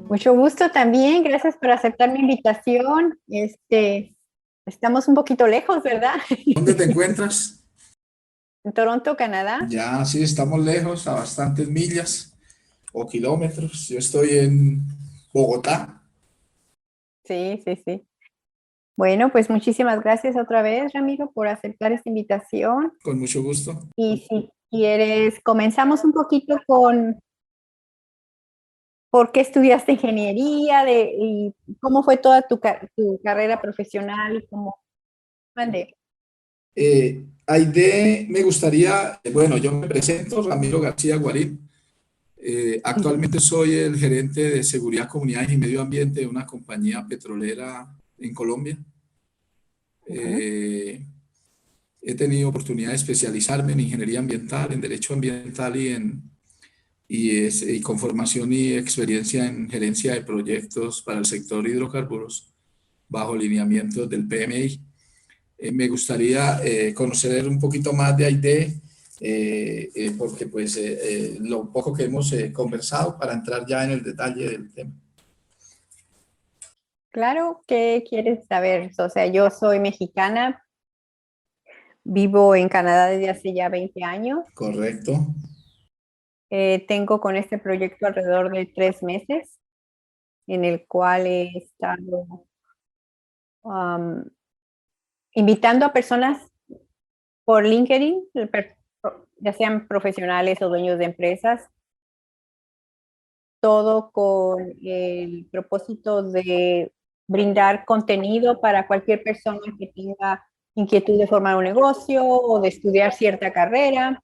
Mucho gusto también, gracias por aceptar mi invitación. Estamos un poquito lejos, ¿verdad? ¿Dónde te encuentras? En Toronto, Canadá. Ya, sí, estamos lejos, a bastantes millas o kilómetros. Yo estoy en Bogotá. Sí, sí, sí. Bueno, pues muchísimas gracias otra vez, Ramiro, por aceptar esta invitación. Con mucho gusto. Y si quieres, comenzamos un poquito con por qué estudiaste ingeniería y cómo fue toda tu carrera profesional y cómo. Mande. Aide, me gustaría, bueno, yo me presento, Ramiro García Guarín. Actualmente soy el gerente de seguridad, comunidades y medio ambiente de una compañía petrolera en Colombia. Eh, He tenido oportunidad de especializarme en ingeniería ambiental, en derecho ambiental y con formación y experiencia en gerencia de proyectos para el sector hidrocarburos bajo lineamientos del PMI. Me gustaría conocer un poquito más de AID, porque pues lo poco que hemos conversado para entrar ya en el detalle del tema. Claro, ¿qué quieres saber? O sea, yo soy mexicana, vivo en Canadá desde hace ya 20 años. Correcto. Tengo con este proyecto alrededor de 3 meses, en el cual he estado um, invitando a personas por LinkedIn, ya sean profesionales o dueños de empresas, todo con el propósito de brindar contenido para cualquier persona que tenga inquietud de formar un negocio o de estudiar cierta carrera.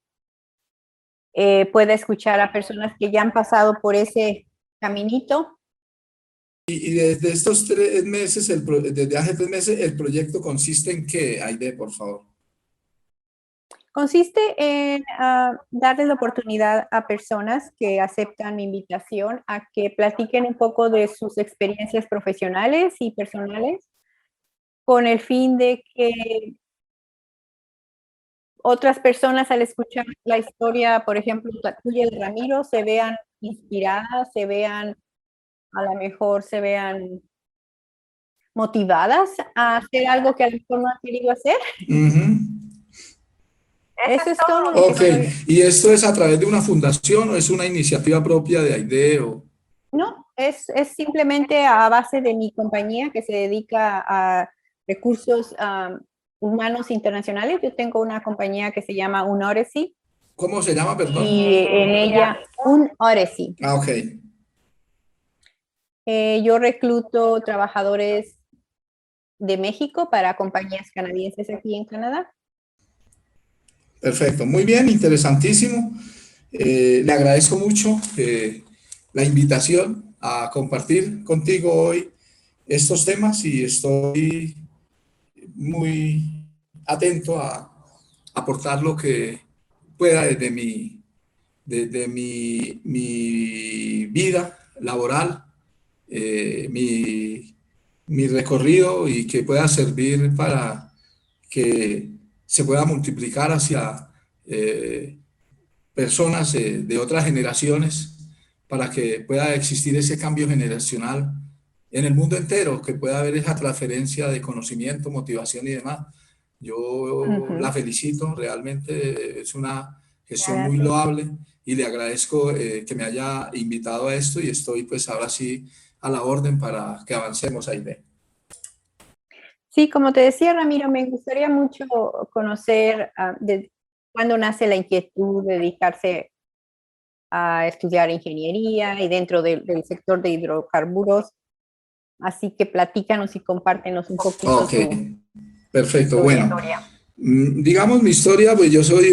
Puede escuchar a personas que ya han pasado por ese caminito. Y desde estos 3 meses, desde hace 3 meses, ¿el proyecto consiste en qué, Aide, por favor? Consiste en darles la oportunidad a personas que aceptan mi invitación a que platiquen un poco de sus experiencias profesionales y personales, con el fin de que otras personas al escuchar la historia, por ejemplo, la tuya de Ramiro, se vean inspiradas, a lo mejor se vean motivadas a hacer algo que a lo mejor no han querido hacer. Ujú. Eso es todo lo que Ok, estoy. ¿y esto es a través de una fundación o es una iniciativa propia de AIDE? No, es simplemente a base de mi compañía que se dedica a recursos humanos internacionales. Yo tengo una compañía que se llama UnOdyssey ¿Cómo se llama, perdón? y en ella, UnOdyssey. Ah, ok, Yo recluto trabajadores de México para compañías canadienses aquí en Canadá. perfecto. Muy bien, interesantísimo. Le agradezco mucho la invitación a compartir contigo hoy estos temas y estoy muy atento a aportar lo que pueda desde mi vida laboral, mi recorrido y que pueda servir para que se pueda multiplicar hacia personas de otras generaciones para que pueda existir ese cambio generacional en el mundo entero, que pueda haber esa transferencia de conocimiento, motivación y demás. Yo la felicito, realmente es una gestión muy Gracias. loable y le agradezco que me haya invitado a esto y estoy pues ahora sí a la orden para que avancemos ahí. Sí, como te decía, Ramiro, me gustaría mucho conocer de cuándo nace la inquietud de dedicarse a estudiar ingeniería y dentro del sector de hidrocarburos. Así que platícanos y compártenos un poquito Ok, tu perfecto. historia. Bueno, digamos mi historia, pues yo soy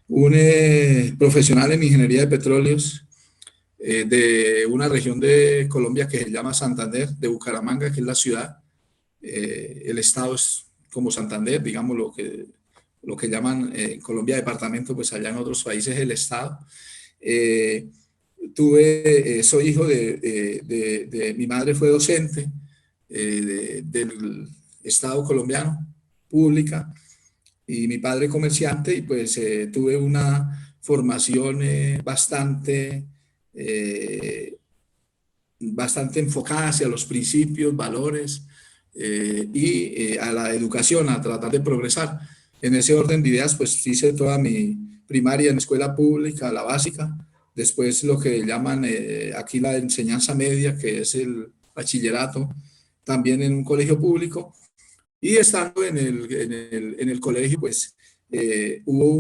un profesional en ingeniería de petróleos de una región de Colombia que se llama Santander, de Bucaramanga, que es la ciudad. El estado es como Santander, digamos lo que llaman en Colombia departamento, pues allá en otros países el estado. Soy hijo mi madre fue docente del Estado colombiano, pública, y mi padre comerciante, y pues tuve una formación bastante enfocada hacia los principios, valores y a la educación, a tratar de progresar. En ese orden de ideas, pues hice toda mi primaria en escuela pública, la básica, después lo que llaman aquí la enseñanza media, que es el bachillerato, también en un colegio público, y estando en el colegio, pues hubo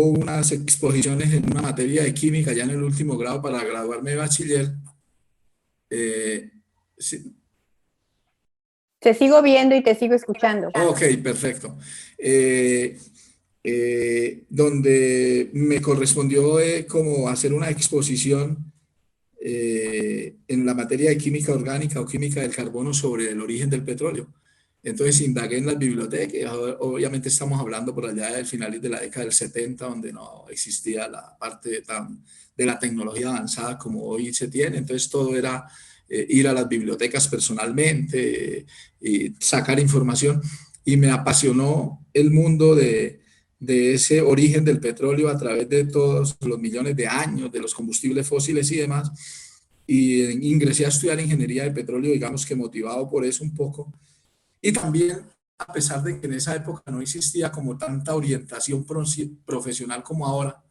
unas exposiciones en una materia de química ya en el último grado para graduarme de bachiller. Sí. Te sigo viendo y te sigo escuchando. Ok, perfecto. Donde me correspondió como hacer una exposición en la materia de química orgánica o química del carbono sobre el origen del petróleo. Entonces indagué en las bibliotecas, obviamente estamos hablando por allá del final de la década del 70, donde no existía la parte de la tecnología avanzada como hoy se tiene, entonces todo era ir a las bibliotecas personalmente y sacar información, y me apasionó el mundo de ese origen del petróleo a través de todos los millones de años, de los combustibles fósiles y demás, y ingresé a estudiar ingeniería de petróleo, digamos que motivado por eso un poco, y también a pesar de que en esa época no existía como tanta orientación profesional como ahora,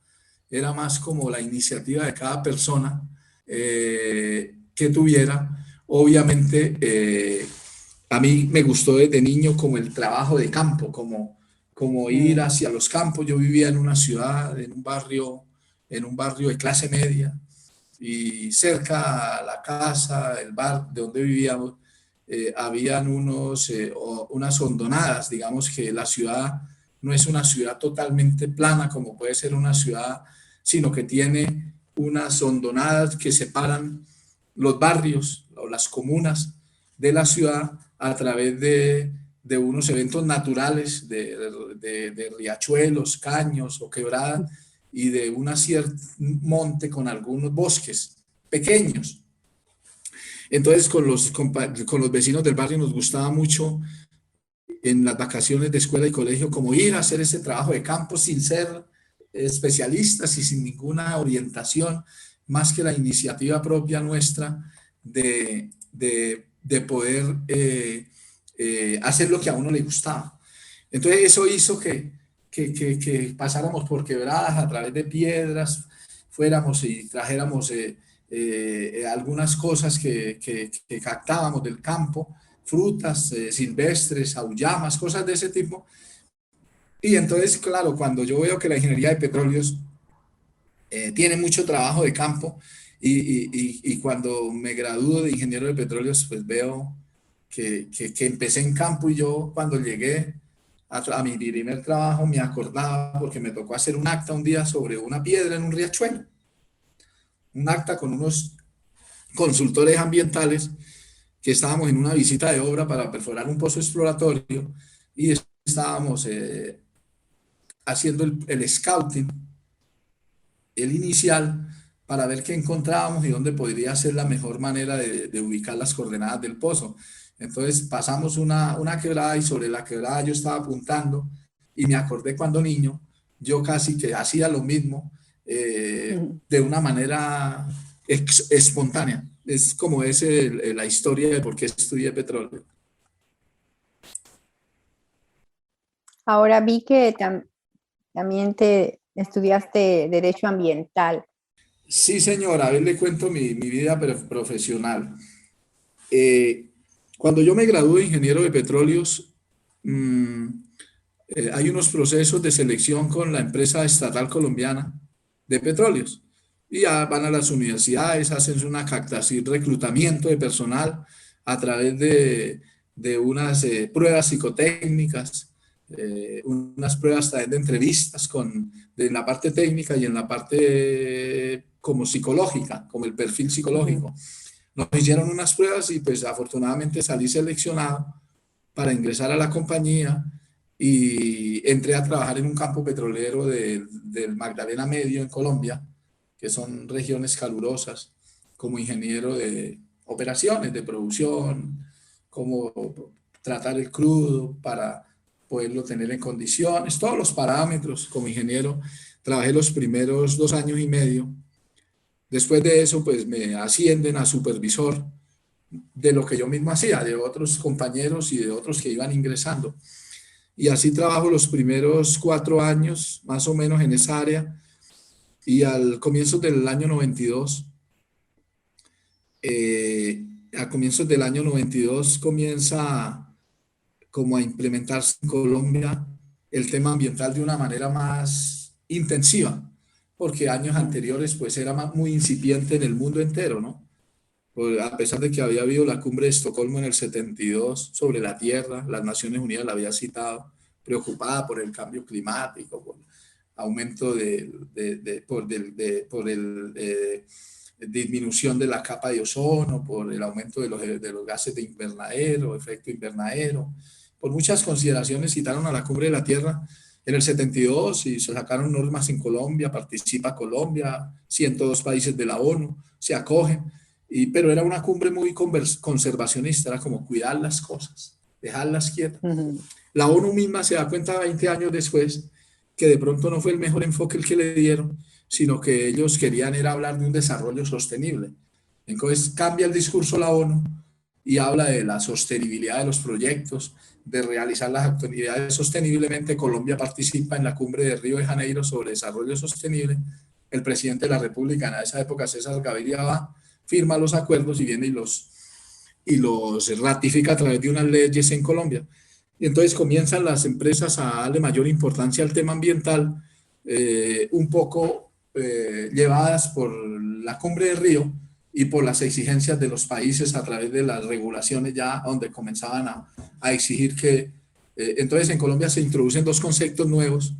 era más como la iniciativa de cada persona que tuviera. Obviamente, a mí me gustó desde niño como el trabajo de campo, como ir hacia los campos. Yo vivía en una ciudad, en un barrio de clase media, y cerca a la casa, el bar de donde vivíamos, habían unas hondonadas. Digamos que la ciudad no es una ciudad totalmente plana como puede ser una ciudad, sino que tiene unas hondonadas que separan los barrios o las comunas de la ciudad a través de unos eventos naturales, de riachuelos, caños o quebradas, y de un cierto monte con algunos bosques pequeños. Entonces con los vecinos del barrio nos gustaba mucho en las vacaciones de escuela y colegio como ir a hacer ese trabajo de campo sin ser especialistas y sin ninguna orientación, más que la iniciativa propia nuestra de poder hacer lo que a uno le gustaba. Entonces eso hizo que pasáramos por quebradas a través de piedras, fuéramos y trajéramos algunas cosas que captábamos del campo, frutas silvestres, auyamas, cosas de ese tipo. Y entonces, claro, cuando yo veo que la ingeniería de petróleos tiene mucho trabajo de campo, y cuando me gradúo de ingeniero de petróleos, pues veo que empecé en campo, y yo cuando llegué a mi primer trabajo me acordaba porque me tocó hacer un acta un día sobre una piedra en un riachuelo, un acta con unos consultores ambientales que estábamos en una visita de obra para perforar un pozo exploratorio, y estábamos haciendo el scouting, el inicial, para ver qué encontrábamos y dónde podría ser la mejor manera de ubicar las coordenadas del pozo. Entonces pasamos una quebrada, y sobre la quebrada yo estaba apuntando, y me acordé cuando niño yo casi que hacía lo mismo de una manera espontánea. Es como la historia de por qué estudié petróleo. Ahora vi que también te estudiaste Derecho Ambiental. Sí, señora, a ver, le cuento mi vida profesional. Cuando yo me gradué de ingeniero de petróleos, hay unos procesos de selección con la empresa estatal colombiana de petróleos. Y ya van a las universidades, hacen una captación, reclutamiento de personal a través de unas pruebas psicotécnicas, unas pruebas también de entrevistas en la parte técnica y en la parte como psicológica, como el perfil psicológico. Nos hicieron unas pruebas y pues afortunadamente salí seleccionado para ingresar a la compañía y entré a trabajar en un campo petrolero del Magdalena Medio en Colombia, que son regiones calurosas, como ingeniero de operaciones, de producción, cómo tratar el crudo para poderlo tener en condiciones, todos los parámetros como ingeniero. Trabajé los primeros 2 años y medio. Después de eso, pues me ascienden a supervisor de lo que yo mismo hacía, de otros compañeros y de otros que iban ingresando. Y así trabajo los primeros 4 años, más o menos, en esa área. Y al comienzo del año 92, a comienzos del año 92 comienza como a implementarse en Colombia el tema ambiental de una manera más intensiva, porque años anteriores pues era muy incipiente en el mundo entero, ¿no? A pesar de que había habido la cumbre de Estocolmo en el 72 sobre la Tierra, las Naciones Unidas la había citado, preocupada por el cambio climático, por aumento por el disminución de la capa de ozono, por el aumento de los gases de invernadero, efecto invernadero, por muchas consideraciones citaron a la cumbre de la Tierra en el 72 y se sacaron normas en Colombia, participa Colombia, 102 países de la ONU se acogen. Pero era una cumbre muy conservacionista, era como cuidar las cosas, dejarlas quietas. La ONU misma se da cuenta 20 años después que de pronto no fue el mejor enfoque el que le dieron, sino que ellos querían era hablar de un desarrollo sostenible. Entonces cambia el discurso la ONU y habla de la sostenibilidad de los proyectos, de realizar las actividades sosteniblemente. Colombia participa en la cumbre de Río de Janeiro sobre desarrollo sostenible. El presidente de la República en esa época, César Gaviria, va, firma los acuerdos y viene y los ratifica a través de unas leyes en Colombia. Y entonces comienzan las empresas a darle mayor importancia al tema ambiental, un poco llevadas por la cumbre de Río y por las exigencias de los países a través de las regulaciones ya donde comenzaban a exigir que... entonces en Colombia se introducen dos conceptos nuevos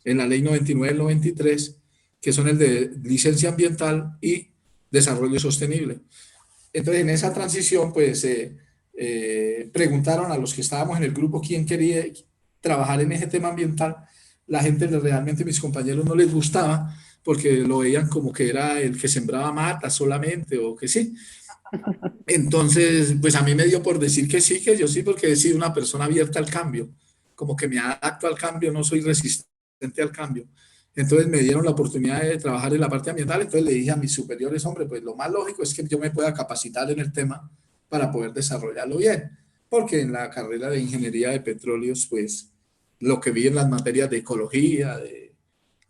en la ley 99 del 93, que son el de licencia ambiental y desarrollo sostenible. Entonces, en esa transición, pues, preguntaron a los que estábamos en el grupo quién quería trabajar en ese tema ambiental. La gente, realmente mis compañeros, no les gustaba porque lo veían como que era el que sembraba mata solamente o que sí. Entonces, pues a mí me dio por decir que sí, que yo sí, porque he sido una persona abierta al cambio, como que me adapto al cambio, no soy resistente al cambio. Entonces me dieron la oportunidad de trabajar en la parte ambiental, entonces le dije a mis superiores, hombre, pues lo más lógico es que yo me pueda capacitar en el tema para poder desarrollarlo bien, porque en la carrera de ingeniería de petróleos, pues lo que vi en las materias de ecología, de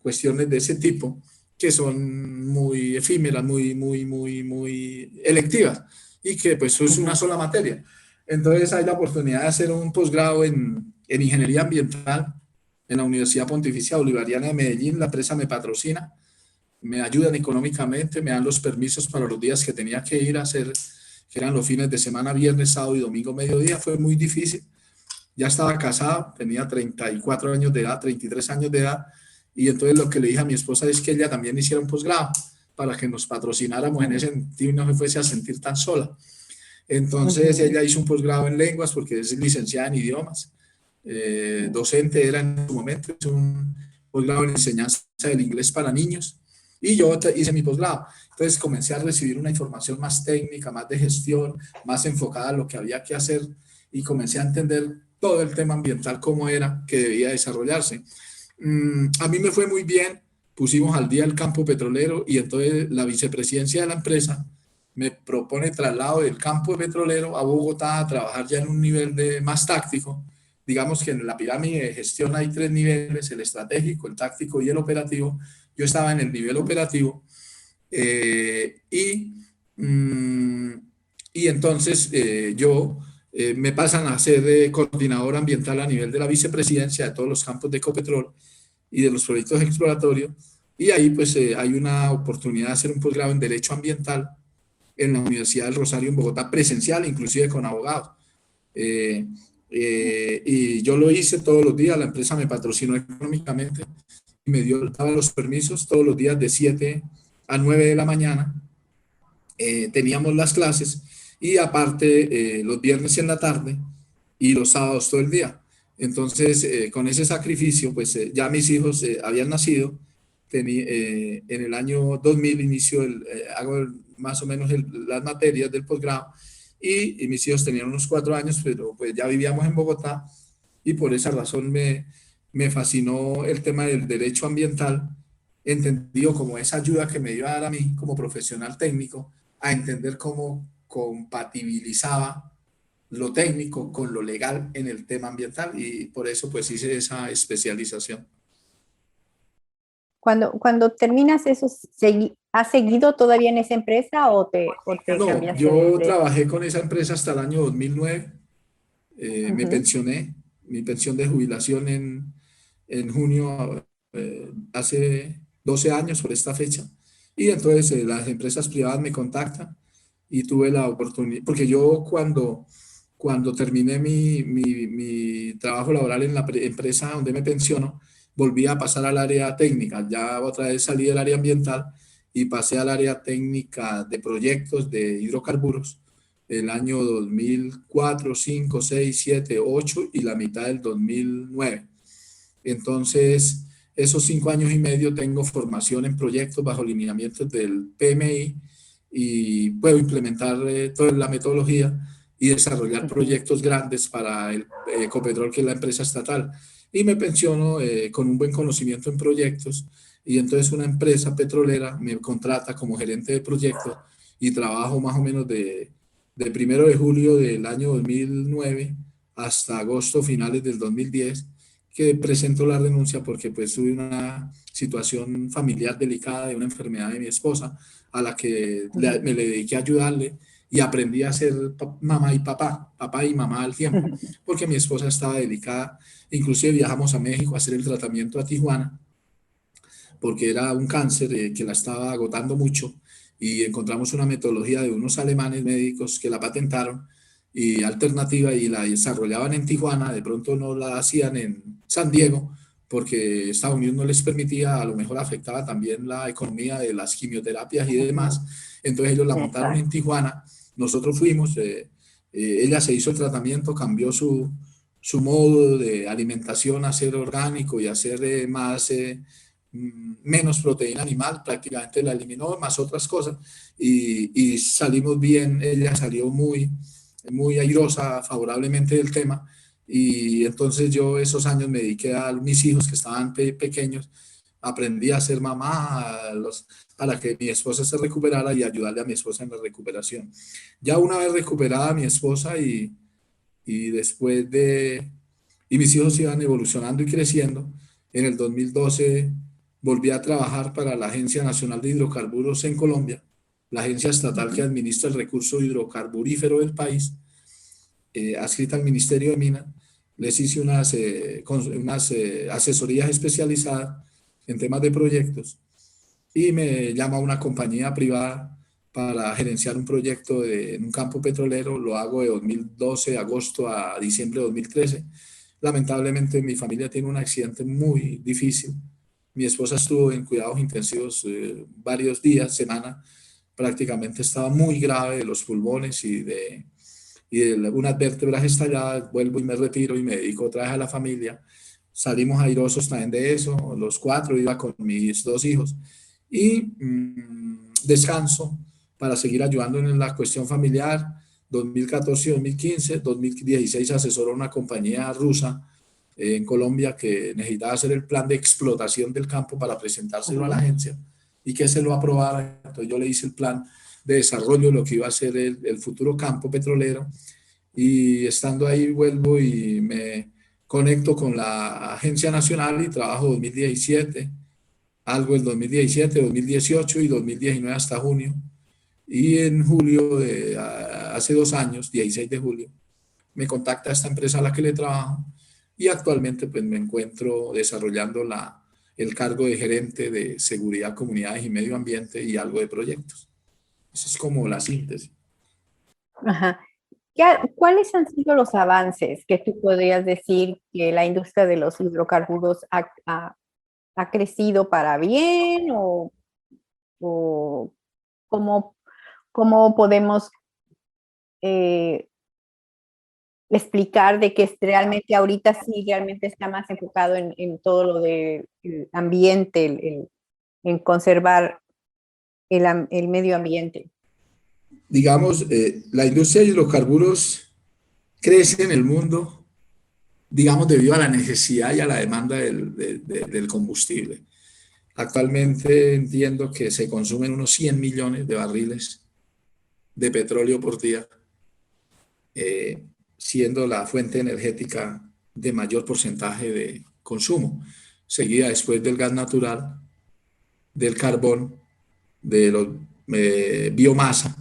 cuestiones de ese tipo, que son muy efímeras, muy electivas, y que pues es una sola materia. Entonces hay la oportunidad de hacer un posgrado en ingeniería ambiental en la Universidad Pontificia Bolivariana de Medellín. La empresa me patrocina, me ayudan económicamente, me dan los permisos para los días que tenía que ir a hacer, que eran los fines de semana, viernes, sábado y domingo, mediodía. Fue muy difícil. Ya estaba casado, tenía 34 años de edad, 33 años de edad, y entonces lo que le dije a mi esposa es que ella también hiciera un posgrado para que nos patrocináramos en ese sentido y no se fuese a sentir tan sola. Entonces ella hizo un posgrado en lenguas porque es licenciada en idiomas, docente era en su momento, hizo un posgrado en enseñanza del inglés para niños y yo hice mi posgrado. Entonces comencé a recibir una información más técnica, más de gestión, más enfocada a lo que había que hacer y comencé a entender todo el tema ambiental, cómo era que debía desarrollarse. A mí me fue muy bien, pusimos al día el campo petrolero y entonces la vicepresidencia de la empresa me propone traslado del campo petrolero a Bogotá a trabajar ya en un nivel más táctico. Digamos que en la pirámide de gestión hay 3 niveles, el estratégico, el táctico y el operativo. Yo estaba en el nivel operativo eh, y, mm, y entonces me pasan a ser coordinador ambiental a nivel de la vicepresidencia de todos los campos de Ecopetrol y de los proyectos exploratorios. Y ahí pues hay una oportunidad de hacer un posgrado en Derecho Ambiental en la Universidad del Rosario en Bogotá, presencial, inclusive con abogados. Y yo lo hice todos los días, la empresa me patrocinó económicamente y daba los permisos todos los días de 7 a 9 de la mañana. Teníamos las clases y aparte los viernes en la tarde y los sábados todo el día. Entonces, con ese sacrificio, pues ya mis hijos habían nacido. En el año 2000 inicio, hago más o menos las materias del posgrado y mis hijos tenían unos 4 años, pero pues ya vivíamos en Bogotá y por esa razón me fascinó el tema del derecho ambiental, entendido como esa ayuda que me iba a dar a mí como profesional técnico a entender cómo compatibilizaba lo técnico con lo legal en el tema ambiental y por eso pues hice esa especialización. Cuando terminas eso, ¿has seguido todavía en esa empresa o te No, cambiaste yo de? trabajé con esa empresa hasta el año 2009, me Ujú. pensioné, mi pensión de jubilación en junio, hace 12 años por esta fecha, y entonces las empresas privadas me contactan y tuve la oportunidad, porque yo cuando terminé mi trabajo laboral en la empresa donde me pensiono, volví a pasar al área técnica, ya otra vez salí del área ambiental y pasé al área técnica de proyectos de hidrocarburos el año 2004, 5, 6, 7, 8 y la mitad del 2009. Entonces, esos 5 años y medio tengo formación en proyectos bajo lineamientos del PMI y puedo implementar toda la metodología y desarrollar Ujú. proyectos grandes para el Ecopetrol, que es la empresa estatal. Y me pensiono con un buen conocimiento en proyectos y entonces una empresa petrolera me contrata como gerente de proyectos y trabajo más o menos de 1 de julio del año 2009 hasta agosto finales del 2010, que presento la renuncia porque pues tuve una situación familiar delicada de una enfermedad de mi esposa a la que Ujú. me le dediqué a ayudarle y aprendí a ser mamá y papá y mamá al tiempo, porque mi esposa estaba delicada. Inclusive viajamos a México a hacer el tratamiento a Tijuana porque era un cáncer que la estaba agotando mucho y encontramos una metodología de unos alemanes médicos que la patentaron y alternativa y la desarrollaban en Tijuana, de pronto no la hacían en San Diego porque Estados Unidos no les permitía, a lo mejor afectaba también la economía de las quimioterapias y demás, Ujú. entonces ellos la montaron en Exacto. Tijuana, nosotros fuimos, ella se hizo el tratamiento, cambió su modo de alimentación a ser orgánico y a ser más menos proteína animal, prácticamente la eliminó, más otras cosas, y salimos bien, ella salió muy airosa favorablemente del tema, y entonces yo esos años me dediqué a mis hijos que estaban pequeños, aprendí a ser mamá para que mi esposa se recuperara y ayudarle a mi esposa en la recuperación. Ya una vez recuperada mi esposa y después y mis hijos iban evolucionando y creciendo, en el 2012 volví a trabajar para la Agencia Nacional de Hidrocarburos en Colombia, la agencia estatal que Ujú. administra el recurso hidrocarburífero del país, adscrita al Ministerio de Minas. Les hice unas asesorías especializadas en temas de proyectos y me llama una compañía privada para gerenciar un proyecto en un campo petrolero. Lo hago de 2012, agosto a diciembre de 2013. Lamentablemente mi familia tiene un accidente muy difícil. Mi esposa estuvo en cuidados intensivos varios días, semana, prácticamente estaba muy grave de los pulmones y de unas vértebras estalladas. Vuelvo y me retiro y me dedico otra vez a la familia. Salimos airosos también de eso, los cuatro, iba con mis dos hijos y descanso para seguir ayudando en la cuestión familiar. 2014 y 2015, 2016 asesoró a una compañía rusa en Colombia que necesitaba hacer el plan de explotación del campo para presentárselo a la Ujú. agencia y que se lo aprobara. Entonces yo le hice el plan de desarrollo de lo que iba a ser el futuro campo petrolero y estando ahí vuelvo y me conecto con la Agencia Nacional y trabajo 2017, algo el 2017, 2018 y 2019 hasta junio. Y en julio de hace 2 años, 16 de julio, me contacta esta empresa a la que le trabajo y actualmente pues me encuentro desarrollando el cargo de gerente de seguridad, comunidades y medio ambiente y algo de proyectos. Eso es como la síntesis. Ajá. ¿Cuáles han sido los avances que tú podrías decir que la industria de los hidrocarburos ha crecido para bien o cómo, cómo podemos eh, explicar de que realmente ahorita sí, realmente está más enfocado en todo lo del ambiente, en conservar el medio ambiente. Digamos, la industria de hidrocarburos crece en el mundo, digamos, debido a la necesidad y a la demanda del combustible. Actualmente entiendo que se consumen unos 100 millones de barriles de petróleo por día, siendo la fuente energética de mayor porcentaje de consumo, seguida después del gas natural, del carbón, de la biomasa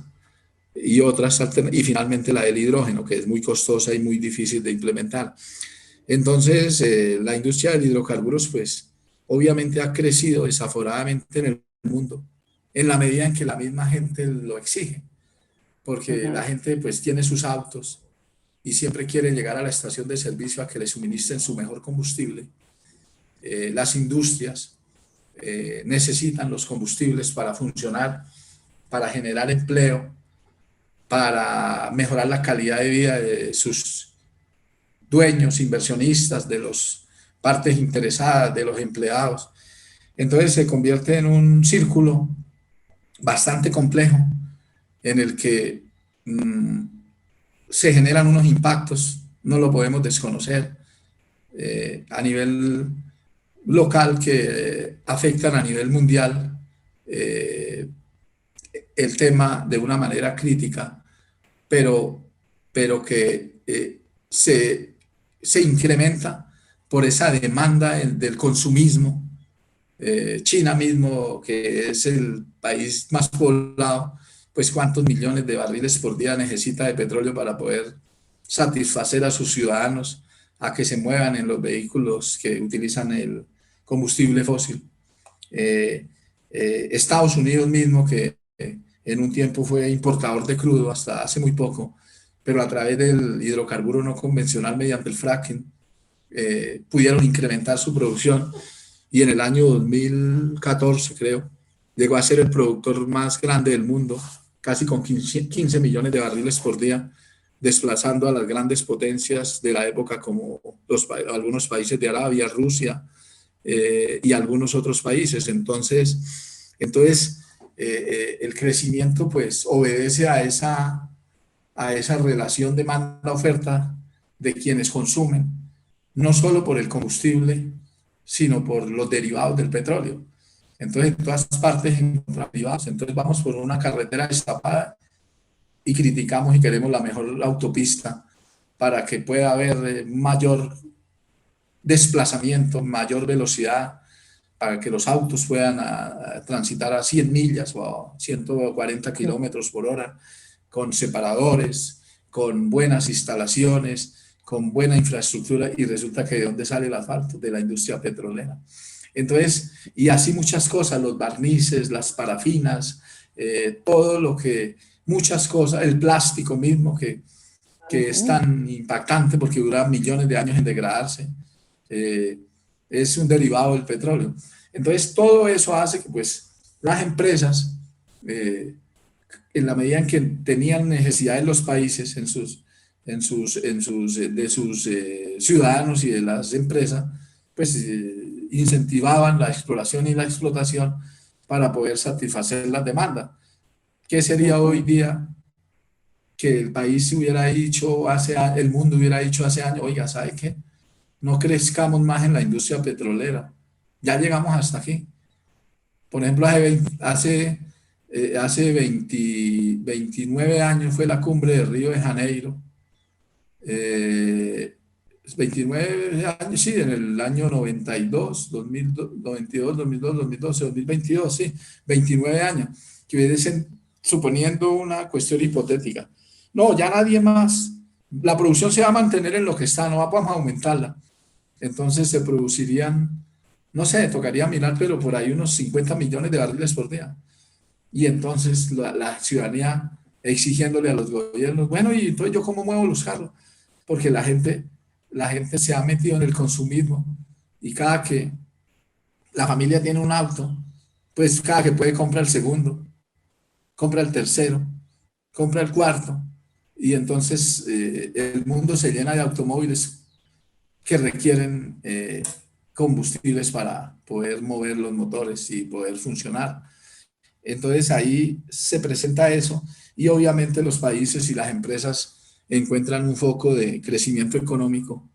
y otras y finalmente la del hidrógeno, que es muy costosa y muy difícil de implementar. Entonces, la industria del hidrocarburos, pues, obviamente ha crecido desaforadamente en el mundo, en la medida en que la misma gente lo exige, porque la gente, pues, tiene sus autos y siempre quiere llegar a la estación de servicio a que le suministren su mejor combustible. Las industrias necesitan los combustibles para funcionar, para generar empleo, para mejorar la calidad de vida de sus dueños, inversionistas, de las partes interesadas, de los empleados. Entonces se convierte en un círculo bastante complejo en el que se generan unos impactos, no lo podemos desconocer, a nivel local que afectan a nivel mundial el tema de una manera crítica, pero, pero que se incrementa por esa demanda del consumismo. China mismo, que es el país más poblado, pues cuántos millones de barriles por día necesita de petróleo para poder satisfacer a sus ciudadanos a que se muevan en los vehículos que utilizan el combustible fósil. Estados Unidos mismo, que en un tiempo fue importador de crudo hasta hace muy poco, pero a través del hidrocarburo no convencional mediante el fracking, pudieron incrementar su producción y en el año 2014, creo, llegó a ser el productor más grande del mundo, casi con 15 millones de barriles por día, desplazando a las grandes potencias de la época como algunos países de Arabia, Rusia y algunos otros países. Entonces el crecimiento pues obedece a esa relación demanda-oferta de quienes consumen, no solo por el combustible, sino por los derivados del petróleo. Entonces, en todas partes encontramos derivados. Entonces, vamos por una carretera destapada y criticamos y queremos la mejor autopista para que pueda haber mayor desplazamiento, mayor velocidad, para que los autos puedan transitar a 100 millas o a 140 kilómetros por hora, con separadores, con buenas instalaciones, con buena infraestructura, y resulta que ¿de dónde sale el asfalto? De la industria petrolera. Entonces, y así muchas cosas, los barnices, las parafinas, todo lo que, muchas cosas, el plástico mismo que es tan impactante porque dura millones de años en degradarse, es un derivado del petróleo. Entonces, todo eso hace que pues las empresas, en la medida en que tenían necesidades los países de sus ciudadanos y de las empresas, pues incentivaban la exploración y la explotación para poder satisfacer las demandas. ¿Qué sería hoy día que el país hubiera dicho el mundo hubiera dicho hace años, oiga, ¿sabe qué? No crezcamos más en la industria petrolera. Ya llegamos hasta aquí. Por ejemplo, hace 29 años fue la cumbre de Río de Janeiro. 29 años, sí, en el año 92, 2092, 2002, 2012, 2022, sí, 29 años, que hubiesen, suponiendo una cuestión hipotética. No, ya nadie más, la producción se va a mantener en lo que está, no vamos a aumentarla. Entonces se producirían, no sé, tocaría mirar, pero por ahí unos 50 millones de barriles por día. Y entonces la ciudadanía exigiéndole a los gobiernos, bueno, y entonces yo cómo muevo los carros, porque la gente se ha metido en el consumismo y cada que la familia tiene un auto, pues cada que puede compra el segundo, compra el tercero, compra el cuarto, y entonces el mundo se llena de automóviles que requieren combustibles para poder mover los motores y poder funcionar. Entonces ahí se presenta eso y obviamente los países y las empresas encuentran un foco de crecimiento económico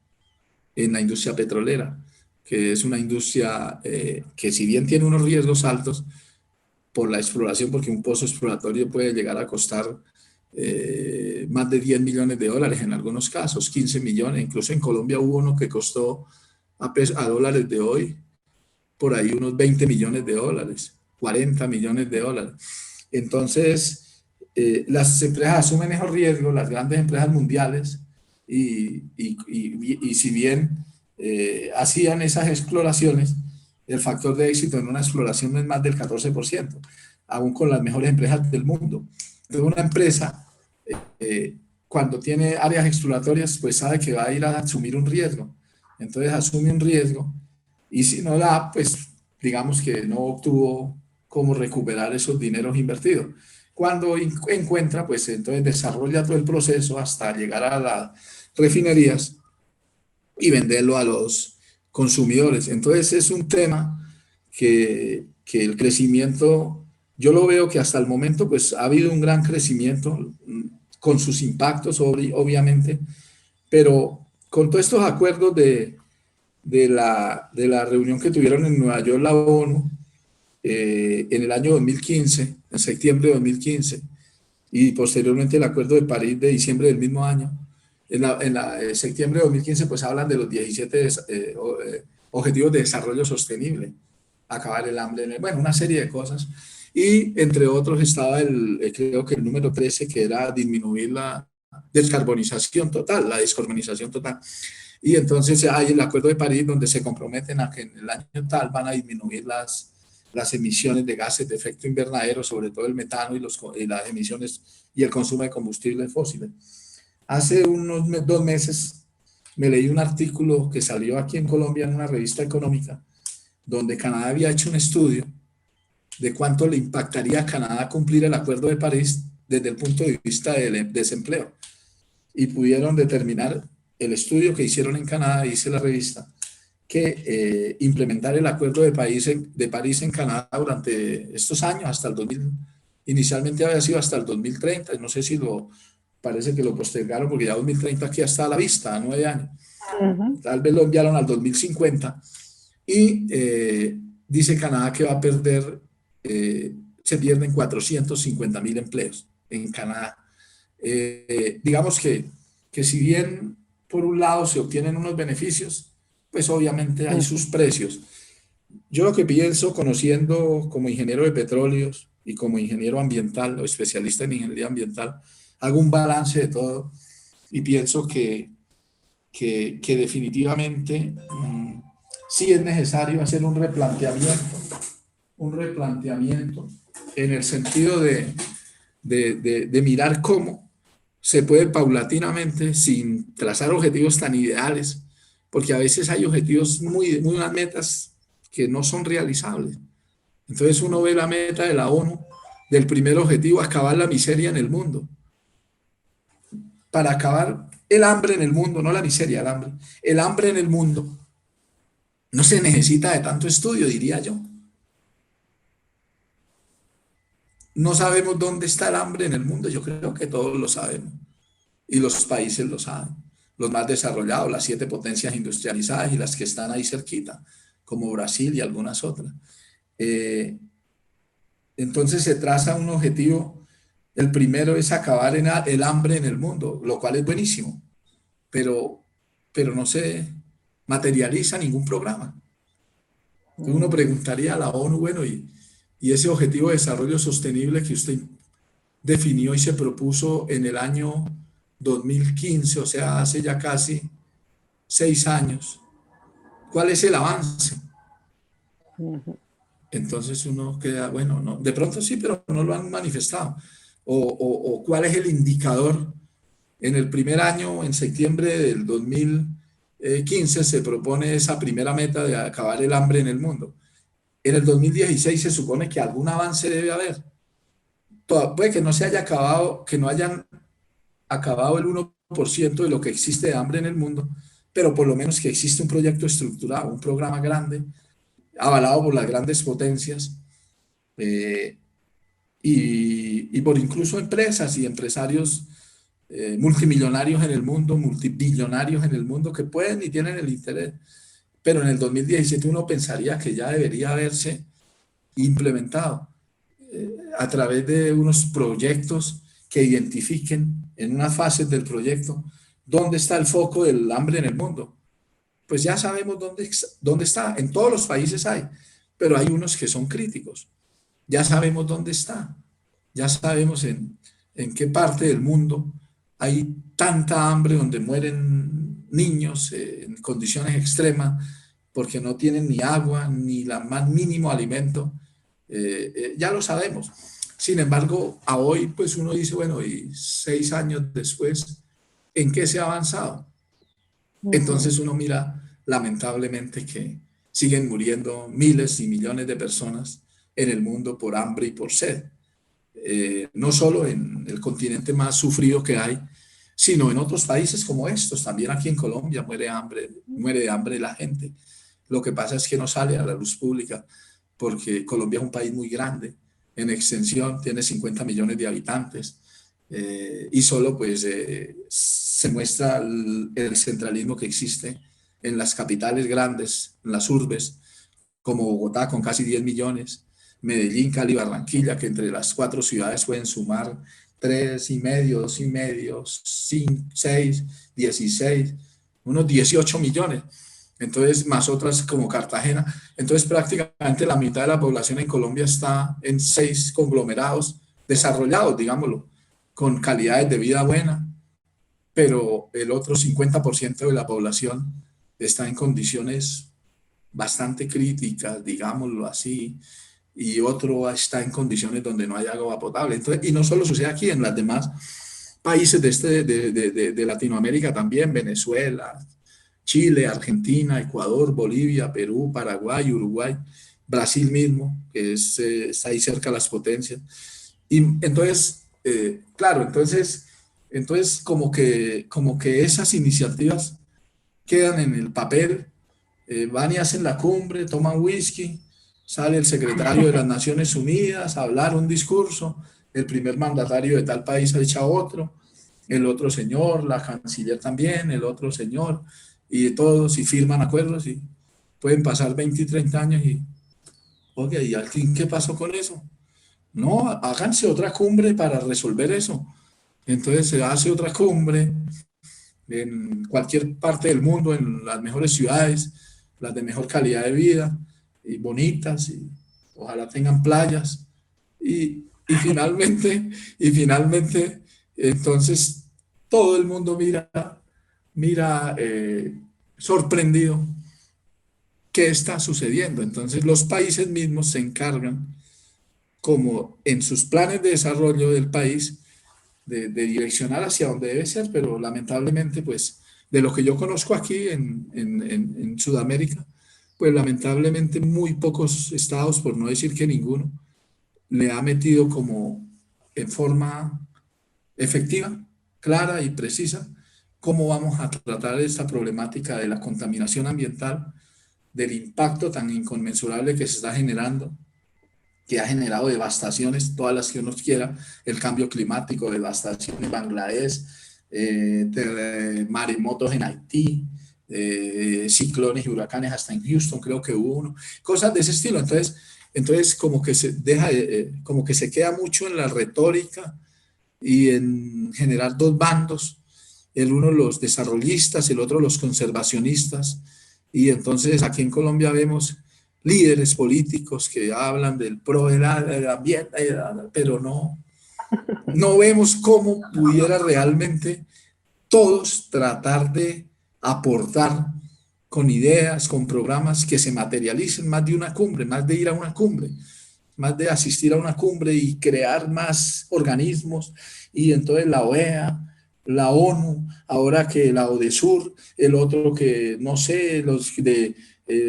en la industria petrolera, que es una industria que si bien tiene unos riesgos altos por la exploración, porque un pozo exploratorio puede llegar a costar más de 10 millones de dólares en algunos casos, 15 millones, incluso en Colombia hubo uno que costó a dólares de hoy, por ahí unos 20 millones de dólares, 40 millones de dólares. Entonces, las empresas asumen esos riesgos, las grandes empresas mundiales, y si bien hacían esas exploraciones, el factor de éxito en una exploración no es más del 14%, aún con las mejores empresas del mundo. Entonces, una empresa, cuando tiene áreas exploratorias, pues sabe que va a ir a asumir un riesgo. Entonces, asume un riesgo y si no da, pues digamos que no obtuvo cómo recuperar esos dineros invertidos. Cuando encuentra, pues entonces desarrolla todo el proceso hasta llegar a las refinerías y venderlo a los consumidores. Entonces es un tema que el crecimiento, yo lo veo que hasta el momento pues ha habido un gran crecimiento con sus impactos, obviamente, pero con todos estos acuerdos de la reunión que tuvieron en Nueva York la ONU en el año 2015, en septiembre de 2015, y posteriormente el Acuerdo de París de diciembre del mismo año. Septiembre de 2015 pues hablan de los 17 Objetivos de Desarrollo Sostenible, acabar el hambre, bueno, una serie de cosas. Y entre otros estaba creo que el número 13, que era disminuir la descarbonización total, la descarbonización total. Y entonces hay el Acuerdo de París donde se comprometen a que en el año tal van a disminuir las emisiones de gases de efecto invernadero, sobre todo el metano y las emisiones y el consumo de combustibles fósiles. Hace unos 2 meses me leí un artículo que salió aquí en Colombia en una revista económica, donde Canadá había hecho un estudio de cuánto le impactaría a Canadá cumplir el Acuerdo de París desde el punto de vista del desempleo. Y pudieron determinar el estudio que hicieron en Canadá, dice la revista, que implementar el Acuerdo de París en Canadá durante estos años, hasta el 2000, inicialmente había sido hasta el 2030, no sé si parece que lo postergaron porque ya 2030 aquí está a la vista, a 9 años. Tal vez lo enviaron al 2050 y dice Canadá que va a perder, se pierden 450,000 empleos en Canadá. Digamos que si bien por un lado se obtienen unos beneficios, pues obviamente hay sus precios. Yo lo que pienso, conociendo como ingeniero de petróleos y como ingeniero ambiental o especialista en ingeniería ambiental, hago un balance de todo y pienso que definitivamente sí es necesario hacer un replanteamiento en el sentido de mirar cómo se puede paulatinamente, sin trazar objetivos tan ideales, porque a veces hay objetivos unas metas que no son realizables. Entonces uno ve la meta de la ONU, del primer objetivo, acabar la miseria en el mundo. Para acabar el hambre en el mundo, no la miseria, el hambre en el mundo, no se necesita de tanto estudio, diría yo. No sabemos dónde está el hambre en el mundo, yo creo que todos lo sabemos. Y los países lo saben, los más desarrollados, las 7 potencias industrializadas y las que están ahí cerquita, como Brasil y algunas otras. Entonces se traza un objetivo, el primero es acabar el hambre en el mundo, lo cual es buenísimo, pero no se materializa ningún programa. Entonces uno preguntaría a la ONU, bueno, y ese objetivo de desarrollo sostenible que usted definió y se propuso en el año 2015, o sea, hace ya casi 6 años. ¿Cuál es el avance? Entonces uno queda, bueno, no, de pronto sí, pero no lo han manifestado. O cuál es el indicador. En el primer año, en septiembre del 2015, se propone esa primera meta de acabar el hambre en el mundo. En el 2016 se supone que algún avance debe haber. Puede que no se haya acabado, que no hayan acabado el 1% de lo que existe de hambre en el mundo, pero por lo menos que existe un proyecto estructurado, un programa grande, avalado por las grandes potencias, eh, y por incluso empresas y empresarios multimillonarios en el mundo, multibillonarios en el mundo, que pueden y tienen el interés. Pero en el 2017 uno pensaría que ya debería haberse implementado a través de unos proyectos que identifiquen en unas fases del proyecto dónde está el foco del hambre en el mundo. Pues ya sabemos dónde está. En todos los países hay, pero hay unos que son críticos. Ya sabemos dónde está. Ya sabemos en qué parte del mundo hay tanta hambre donde mueren niños en condiciones extremas porque no tienen ni agua ni la más mínimo alimento. Ya lo sabemos. Sin embargo, a hoy pues uno dice, bueno, y 6 años después, ¿en qué se ha avanzado? Ujú. Entonces uno mira lamentablemente que siguen muriendo miles y millones de personas en el mundo por hambre y por sed. No solo en el continente más sufrido que hay, sino en otros países como estos. También aquí en Colombia muere de hambre la gente. Lo que pasa es que no sale a la luz pública porque Colombia es un país muy grande. En extensión tiene 50 millones de habitantes y solo pues se muestra el centralismo que existe en las capitales grandes, en las urbes, como Bogotá con casi 10 millones, Medellín, Cali, Barranquilla, que entre las 4 ciudades pueden sumar 3,5, 2,5, 5, 6, 16, unos 18 millones. Entonces, más otras como Cartagena. Entonces, prácticamente la mitad de la población en Colombia está en 6 conglomerados desarrollados, digámoslo, con calidades de vida buena, pero el otro 50% de la población está en condiciones bastante críticas, digámoslo así, y otro está en condiciones donde no hay agua potable. Entonces, y no solo sucede aquí, en los demás países de Latinoamérica también, Venezuela, Chile, Argentina, Ecuador, Bolivia, Perú, Paraguay, Uruguay, Brasil mismo, que está ahí cerca de las potencias. Y entonces, claro, entonces como que esas iniciativas quedan en el papel, van y hacen la cumbre, toman whisky, sale el secretario de las Naciones Unidas a hablar un discurso, el primer mandatario de tal país echa otro, el otro señor, la canciller también, el otro señor, y todos y firman acuerdos y pueden pasar 20 y 30 años y, oye, ¿y al fin qué pasó con eso? No, háganse otra cumbre para resolver eso. Entonces se hace otra cumbre en cualquier parte del mundo, en las mejores ciudades, las de mejor calidad de vida y bonitas, y ojalá tengan playas. Y finalmente, entonces todo el mundo mira sorprendido qué está sucediendo. Entonces los países mismos se encargan, como en sus planes de desarrollo del país, de direccionar hacia donde debe ser, pero lamentablemente, pues, de lo que yo conozco aquí en Sudamérica, pues lamentablemente muy pocos estados, por no decir que ninguno, le ha metido como en forma efectiva, clara y precisa cómo vamos a tratar esta problemática de la contaminación ambiental, del impacto tan inconmensurable que se está generando, que ha generado devastaciones, todas las que uno quiera, el cambio climático, devastación en Bangladesh, maremotos en Haití, ciclones y huracanes hasta en Houston, creo que hubo uno, cosas de ese estilo. Entonces como que se deja, como que se queda mucho en la retórica y en generar dos bandos, el uno los desarrollistas, el otro los conservacionistas, y entonces aquí en Colombia vemos líderes políticos que hablan del pro del ambiente, pero no vemos cómo pudiera realmente todos tratar de aportar con ideas, con programas que se materialicen más de una cumbre, más de ir a una cumbre, más de asistir a una cumbre y crear más organismos, y entonces la OEA, la ONU, ahora que la ODESUR, el otro que, no sé, los de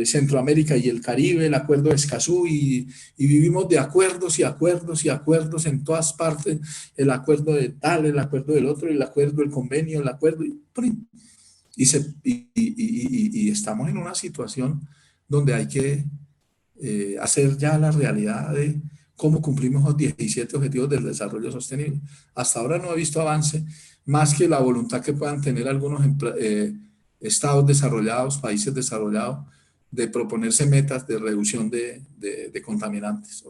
Centroamérica y el Caribe, el acuerdo de Escazú, y vivimos de acuerdos y acuerdos y acuerdos en todas partes, el acuerdo de tal, el acuerdo del otro, el acuerdo del convenio, el acuerdo, y estamos en una situación donde hay que hacer ya la realidad de cómo cumplimos los 17 objetivos del desarrollo sostenible. Hasta ahora no he visto avance más que la voluntad que puedan tener algunos estados desarrollados, países desarrollados, de proponerse metas de reducción de contaminantes.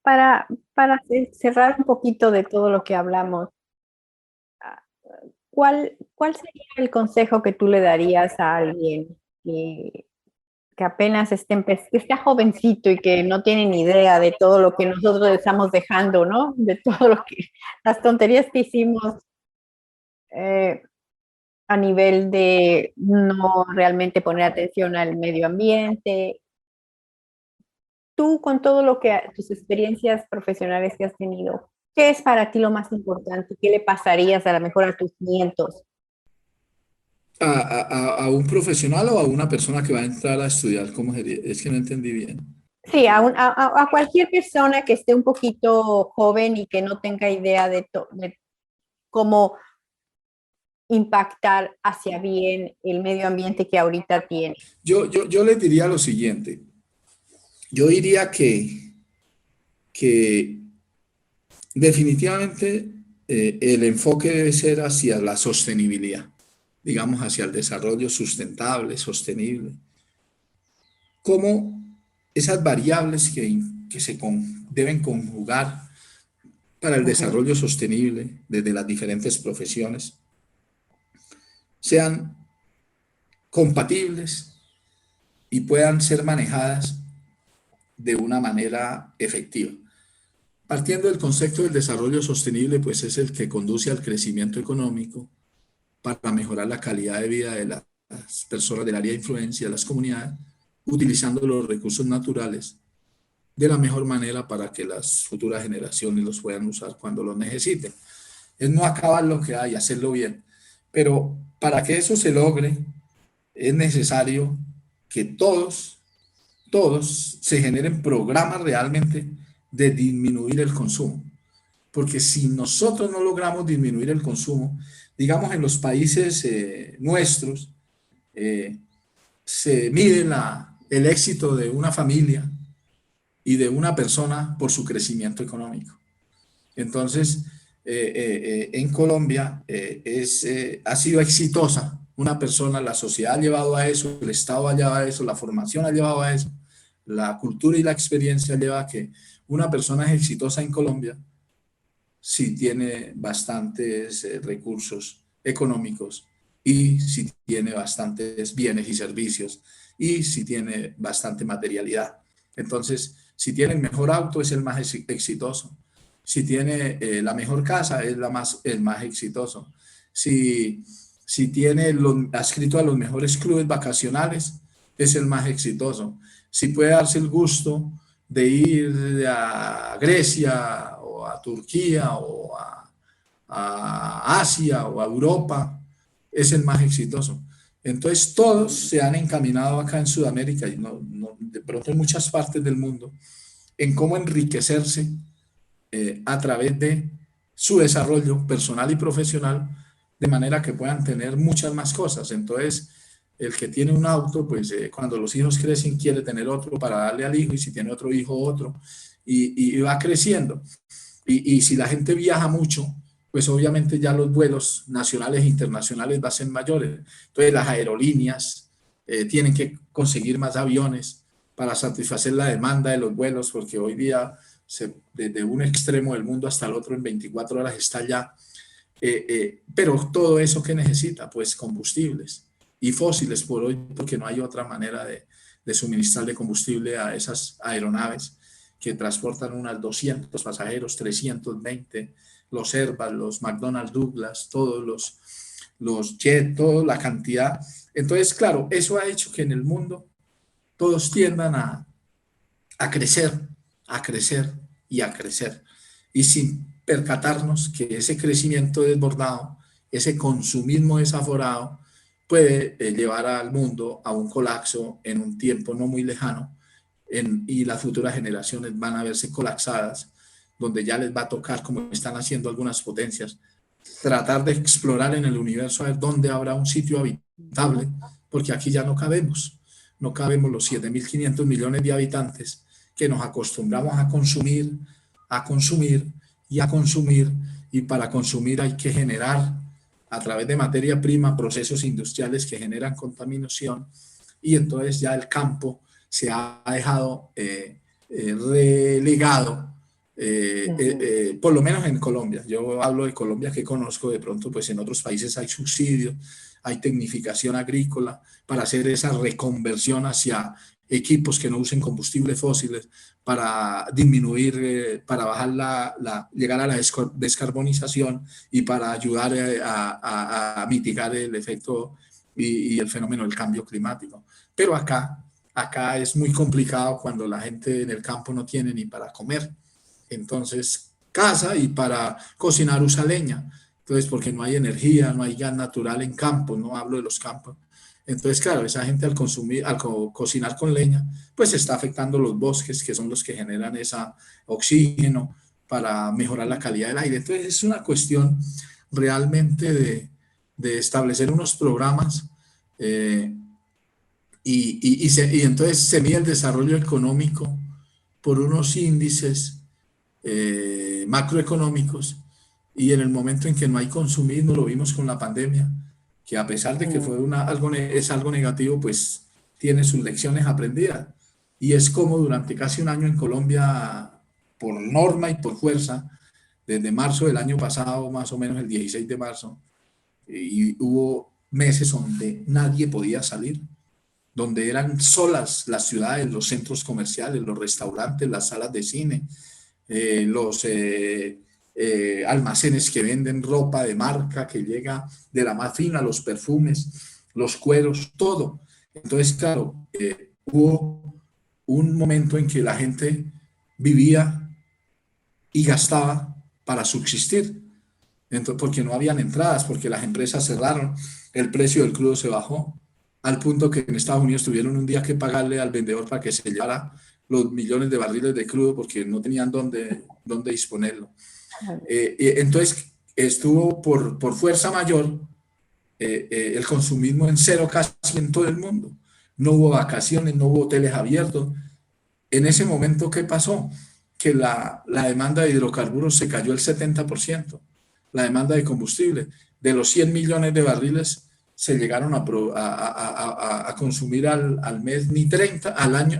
Para cerrar un poquito de todo lo que hablamos, ¿cuál sería el consejo que tú le darías a alguien que apenas que está jovencito y que no tiene ni idea de todo lo que nosotros estamos dejando, ¿no? De todo lo que, las tonterías que hicimos a nivel de no realmente poner atención al medio ambiente? Tú, con todo lo que, tus experiencias profesionales que has tenido, ¿qué es para ti lo más importante? ¿Qué le pasarías a lo mejor a tus nietos? ¿A un profesional o a una persona que va a entrar a estudiar? ¿Cómo sería? Es que no entendí bien. Sí, a cualquier persona que esté un poquito joven y que no tenga idea de cómo impactar hacia bien el medio ambiente que ahorita tiene. Yo les diría lo siguiente. Yo diría que definitivamente el enfoque debe ser hacia la sostenibilidad, digamos, hacia el desarrollo sustentable, sostenible. Cómo esas variables que deben conjugar para el desarrollo sostenible desde las diferentes profesiones sean compatibles y puedan ser manejadas de una manera efectiva. Partiendo del concepto del desarrollo sostenible, pues es el que conduce al crecimiento económico para mejorar la calidad de vida de las personas del área de influencia, de las comunidades, utilizando los recursos naturales de la mejor manera para que las futuras generaciones los puedan usar cuando los necesiten. Es no acabar lo que hay, hacerlo bien. Pero para que eso se logre, es necesario que todos se generen programas realmente de disminuir el consumo. Porque si nosotros no logramos disminuir el consumo, digamos en los países nuestros, eh, se mide el éxito de una familia y de una persona por su crecimiento económico. Entonces, en Colombia ha sido exitosa una persona, la sociedad ha llevado a eso, el Estado ha llevado a eso, la formación ha llevado a eso, la cultura y la experiencia lleva a que una persona es exitosa en Colombia si tiene bastantes recursos económicos y si tiene bastantes bienes y servicios y si tiene bastante materialidad. Entonces, si tiene el mejor auto es el más exitoso. Si tiene la mejor casa es el más exitoso. Si tiene adscrito a los mejores clubes vacacionales es el más exitoso. Si puede darse el gusto de ir a Grecia o a Turquía o a Asia o a Europa, es el más exitoso. Entonces todos se han encaminado acá en Sudamérica y de pronto en muchas partes del mundo en cómo enriquecerse a través de su desarrollo personal y profesional de manera que puedan tener muchas más cosas. Entonces, el que tiene un auto, pues cuando los hijos crecen quiere tener otro para darle al hijo y si tiene otro hijo, otro, y va creciendo. Y si la gente viaja mucho, pues obviamente ya los vuelos nacionales e internacionales van a ser mayores. Entonces las aerolíneas tienen que conseguir más aviones para satisfacer la demanda de los vuelos, porque hoy día desde un extremo del mundo hasta el otro en 24 horas está ya. Pero todo eso que necesita, pues combustibles y fósiles por hoy, porque no hay otra manera de suministrarle combustible a esas aeronaves que transportan unas 200 pasajeros, 320, los Airbus, los McDonnell Douglas, todos los jet, toda la cantidad. Entonces, claro, eso ha hecho que en el mundo todos tiendan a crecer, a crecer y a crecer. Y sin percatarnos que ese crecimiento desbordado, ese consumismo desaforado, puede llevar al mundo a un colapso en un tiempo no muy lejano, y las futuras generaciones van a verse colapsadas, donde ya les va a tocar, como están haciendo algunas potencias, tratar de explorar en el universo a ver dónde habrá un sitio habitable, porque aquí ya no cabemos, no cabemos los 7.500 millones de habitantes que nos acostumbramos a consumir, a consumir y a consumir, y para consumir hay que generar a través de materia prima procesos industriales que generan contaminación, y entonces ya el campo se ha dejado relegado, por lo menos en Colombia. Yo hablo de Colombia, que conozco. De pronto pues en otros países hay subsidios, hay tecnificación agrícola para hacer esa reconversión hacia equipos que no usen combustibles fósiles, para disminuir, para bajar llegar a la descarbonización y para ayudar a mitigar el efecto y el fenómeno del cambio climático. Pero acá es muy complicado cuando la gente en el campo no tiene ni para comer. Entonces, caza, y para cocinar usa leña. Entonces, porque no hay energía, no hay gas natural en campos, no hablo de los campos. Entonces, claro, esa gente al consumir, cocinar con leña, pues está afectando los bosques, que son los que generan ese oxígeno para mejorar la calidad del aire. Entonces, es una cuestión realmente de establecer unos programas, y entonces se mide el desarrollo económico por unos índices macroeconómicos, y en el momento en que no hay consumismo, lo vimos con la pandemia, que a pesar de que fue es algo negativo, pues tiene sus lecciones aprendidas. Y es como durante casi un año en Colombia, por norma y por fuerza, desde marzo del año pasado, más o menos el 16 de marzo, y hubo meses donde nadie podía salir, donde eran solas las ciudades, los centros comerciales, los restaurantes, las salas de cine, los almacenes que venden ropa de marca que llega de la más fina, los perfumes, los cueros, todo. Entonces, claro, hubo un momento en que la gente vivía y gastaba para subsistir. Entonces, porque no habían entradas, porque las empresas cerraron, el precio del crudo se bajó, al punto que en Estados Unidos tuvieron un día que pagarle al vendedor para que se llevara los millones de barriles de crudo, porque no tenían dónde disponerlo. Entonces estuvo por fuerza mayor, el consumismo en cero casi en todo el mundo. No hubo vacaciones, no hubo hoteles abiertos. En ese momento, ¿qué pasó? Que la demanda de hidrocarburos se cayó el 70%, la demanda de combustible. De los 100 millones de barriles se llegaron a consumir al mes ni 30, al año,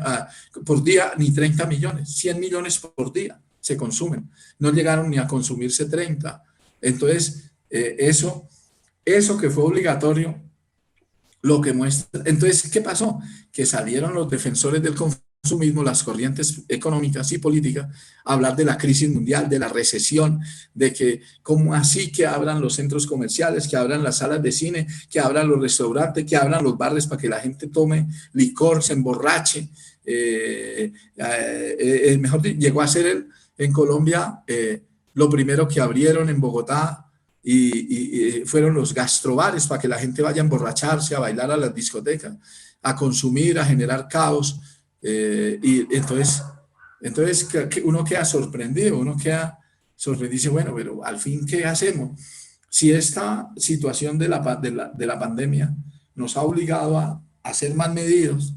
por día ni 30 millones, 100 millones por día se consumen. No llegaron ni a consumirse 30. Entonces, eso que fue obligatorio, lo que muestra. Entonces, ¿qué pasó? Que salieron los defensores del consumismo, las corrientes económicas y políticas, a hablar de la crisis mundial, de la recesión, de que cómo así que abran los centros comerciales, que abran las salas de cine, que abran los restaurantes, que abran los bares para que la gente tome licor, se emborrache. Mejor llegó a ser en Colombia, lo primero que abrieron en Bogotá, y fueron los gastrobares, para que la gente vaya a emborracharse, a bailar a las discotecas, a consumir, a generar caos. Y entonces uno queda sorprendido, dice, bueno, pero al fin, ¿qué hacemos? Si esta situación de la pandemia nos ha obligado a ser más medidos,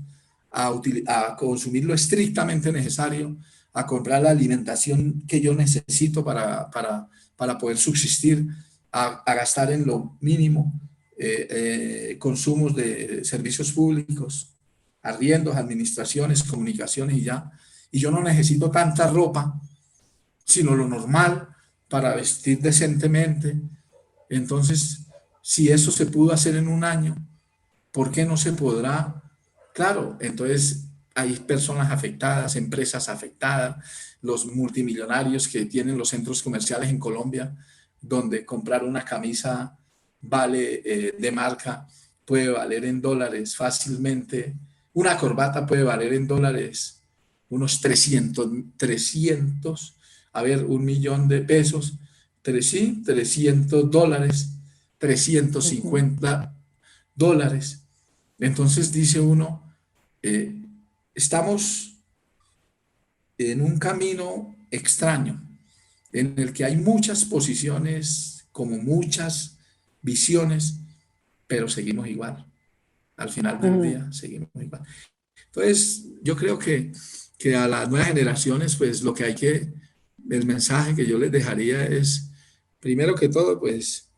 a consumir lo estrictamente necesario, a comprar la alimentación que yo necesito para poder subsistir, a gastar en lo mínimo, consumos de servicios públicos, arriendos, administraciones, comunicaciones, y yo no necesito tanta ropa, sino lo normal para vestir decentemente. Entonces, si eso se pudo hacer en un año, ¿por qué no se podrá? Claro, entonces hay personas afectadas, empresas afectadas, los multimillonarios que tienen los centros comerciales en Colombia, donde comprar una camisa de marca puede valer en dólares fácilmente. Una corbata puede valer en dólares unos 300, a ver, 1 millón de pesos. sí, $300, Ujú, $350. Entonces dice uno, eh, estamos en un camino extraño en el que hay muchas posiciones, como muchas visiones, pero seguimos igual. Al final del ujú. día seguimos igual. Entonces, yo creo que a las nuevas generaciones, pues lo que hay que, el mensaje que yo les dejaría es, primero que todo, pues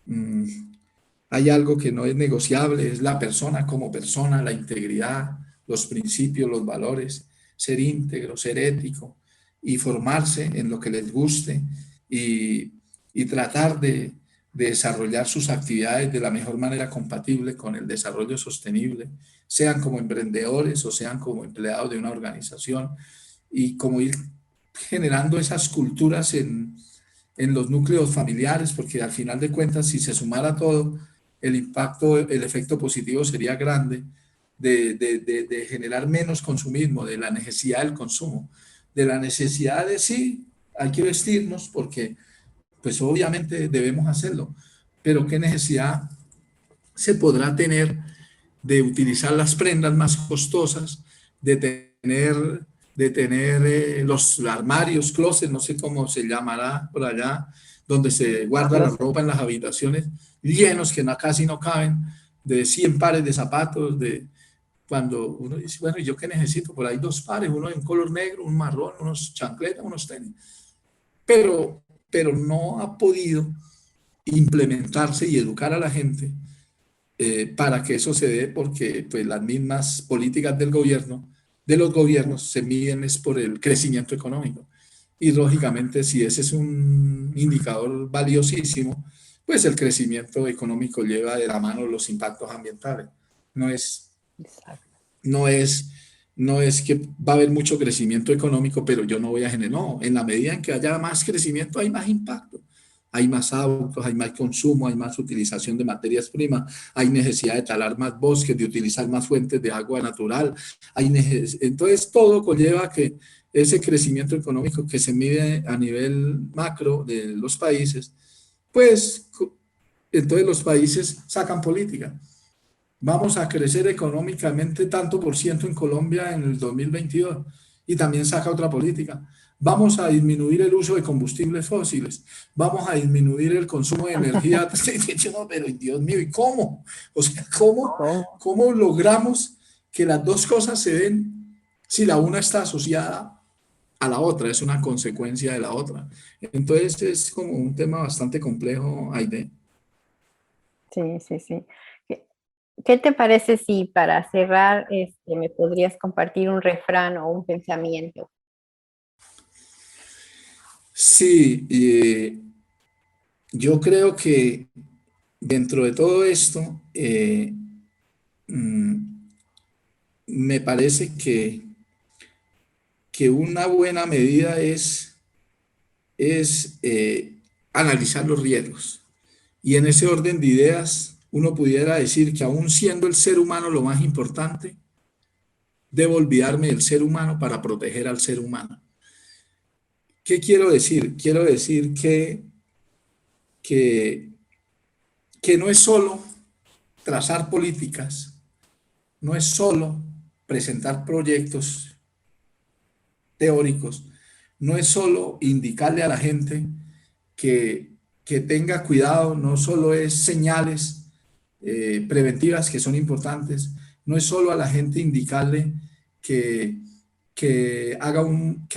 mm, hay algo que no es negociable, es la persona como persona, la integridad, los principios, los valores, ser íntegro, ser ético y formarse en lo que les guste y, y tratar de desarrollar sus actividades de la mejor manera compatible con el desarrollo sostenible, sean como emprendedores o sean como empleados de una organización y como ir generando esas culturas en los núcleos familiares, porque al final de cuentas, si se sumara todo, el impacto, el efecto positivo sería grande de generar menos consumismo, de la necesidad del consumo, de la necesidad de sí, hay que vestirnos porque pues obviamente debemos hacerlo, pero qué necesidad se podrá tener de utilizar las prendas más costosas, de tener los armarios, closets, no sé cómo se llamará por allá, donde se guarda la Closet. ropa en las habitaciones, llenos que no, casi no caben, de 100 pares de zapatos, de cuando uno dice, bueno, ¿y yo qué necesito? Por ahí dos pares, uno en color negro, un marrón, unos chancletas, unos tenis, pero no ha podido implementarse y educar a la gente para que eso se dé, porque pues las mismas políticas del gobierno, de los gobiernos, se miden es por el crecimiento económico. Y lógicamente, si ese es un indicador valiosísimo, pues el crecimiento económico lleva de la mano los impactos ambientales. No es, Exacto. no es, no es que va a haber mucho crecimiento económico, pero yo no voy a generar, no, en la medida en que haya más crecimiento, hay más impacto. Hay más autos, hay más consumo, hay más utilización de materias primas, hay necesidad de talar más bosques, de utilizar más fuentes de agua natural. Entonces, todo conlleva que ese crecimiento económico que se mide a nivel macro de los países, pues entonces los países sacan política. Vamos a crecer económicamente tanto por ciento en Colombia en el 2022 y también saca otra política. Vamos a disminuir el uso de combustibles fósiles, vamos a disminuir el consumo de energía. No, pero Dios mío, ¿y cómo? O sea, ¿Cómo? ¿cómo logramos que las dos cosas se den si la una está asociada a la otra, es una consecuencia de la otra? Entonces es como un tema bastante complejo, Aide. Sí, sí, sí. ¿Qué, qué te parece si para cerrar me podrías compartir un refrán o un pensamiento? Sí, yo creo que dentro de todo esto, mm, me parece que una buena medida es analizar los riesgos. Y en ese orden de ideas, uno pudiera decir que aún siendo el ser humano lo más importante, debo olvidarme del ser humano para proteger al ser humano. ¿Qué quiero decir? Quiero decir que, que no es solo trazar políticas, no es solo presentar proyectos teóricos, no es solo indicarle a la gente que tenga cuidado, no solo es señales preventivas que son importantes, no es solo a la gente indicarle que, que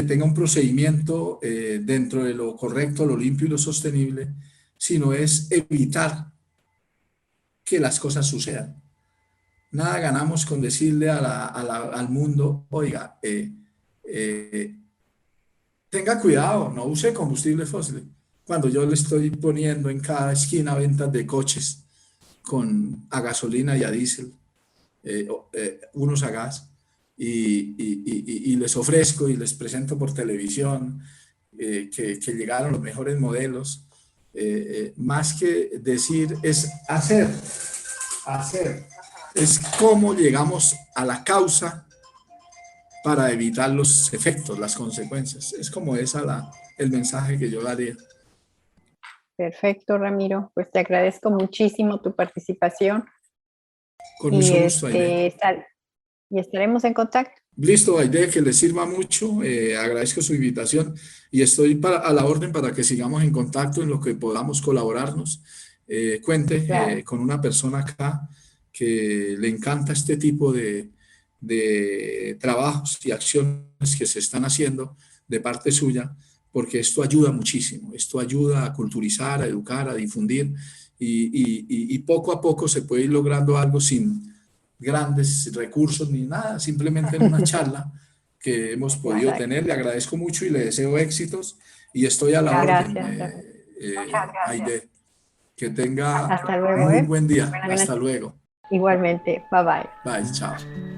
tenga un procedimiento dentro de lo correcto, lo limpio y lo sostenible, sino es evitar que las cosas sucedan. Nada ganamos con decirle al mundo, oiga, eh, tenga cuidado, no use combustible fósil. Cuando yo le estoy poniendo en cada esquina ventas de coches a gasolina y a diésel, unos a gas, y les ofrezco y les presento por televisión que llegaron los mejores modelos, más que decir es hacer, es cómo llegamos a la causa para evitar los efectos, las consecuencias. Es como el mensaje que yo daría. Perfecto, Ramiro. Pues te agradezco muchísimo tu participación Con y, mucho gusto, Aide. y estaremos en contacto. Listo, Aide, que les sirva mucho. Agradezco su invitación y estoy a la orden para que sigamos en contacto en lo que podamos colaborarnos. Cuente Claro, con una persona acá que le encanta este tipo de trabajos y acciones que se están haciendo de parte suya, porque esto ayuda muchísimo. Esto ayuda a culturizar, a educar, a difundir y poco a poco se puede ir logrando algo sin grandes recursos ni nada, simplemente en una charla que hemos podido exacto. tener. Le agradezco mucho y le deseo éxitos y estoy a la orden, Gracias, Ramiro. Aide. Que tenga Hasta luego, muy ¿eh? buen día. Buenas Hasta noches. luego. Igualmente. Bye bye. Bye, chao.